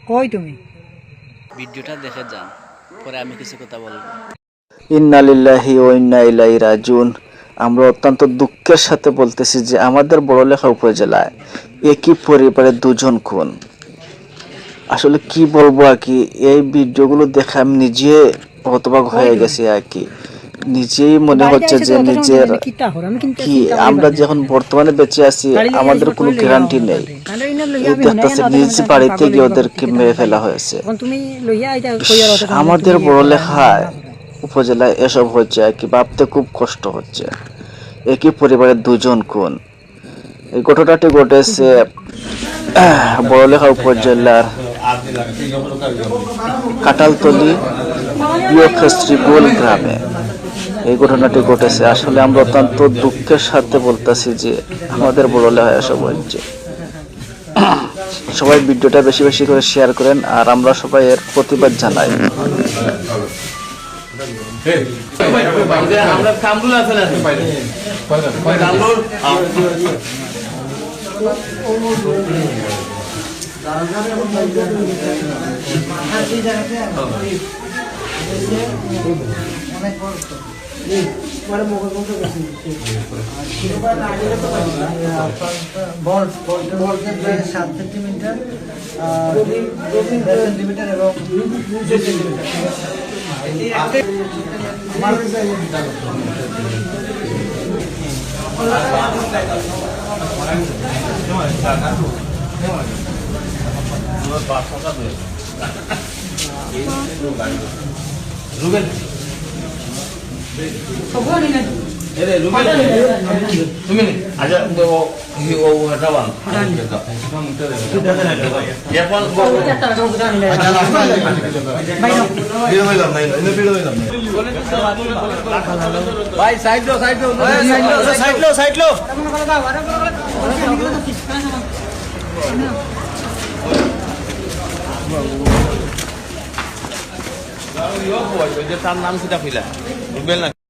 কই তুমি ভিডিওটা দেখে যান, পরে আমি কিছু কথা বলবো। ইন্না লিল্লাহি ওয়া ইন্না ইলাইহি রাজিউন। আমরা অত্যন্ত দুঃখের সাথে বলতেছি যে আমাদের বড়লেখা উপজেলায় একই পরিবারে দুজন খুন। আসলে কি বলবো আর কি, এই ভিডিওগুলো দেখে আমি নিজে হতবাক হয়ে গেছি আর কি। নিজেই মনে হচ্ছে যে নিজের কি আমরা যখন বর্তমানে বেঁচে আছি আমাদের কোনো গ্যারান্টি নেই। এই দেখতেছে নিজ বাড়িতে গিয়ে ওদেরকে মেরে ফেলা হয়েছে। আমাদের বড়লেখায় উপজেলায় এসব হচ্ছে আর কি, ভাবতে খুব কষ্ট হচ্ছে। একই পরিবারের দুজন খুন। এই ঘটনাটি ঘটেছে বড়লেখা উপজেলার কাটালতলি প্রিয়শ্রীগোল গ্রামে এই ঘটনাটি ঘটেছে। আসলে আমরা অত্যন্ত দুঃখের সাথে বলতেছি যে আমাদের বড়লেখা এসব হচ্ছে। সবাই ভিডিওটা বেশি বেশি করে শেয়ার করেন, আর আমরা সবাই এর প্রতিবাদ জানাই। সাত সেন্টিমিটার সেন্টিমিটার এবং রুবেল তুমি আচ্ছা ও এটা বল ভাই সাইড লো সাইড লো সাইড লো সাইড লো তার নাম কিটা ফিলা রুবেল না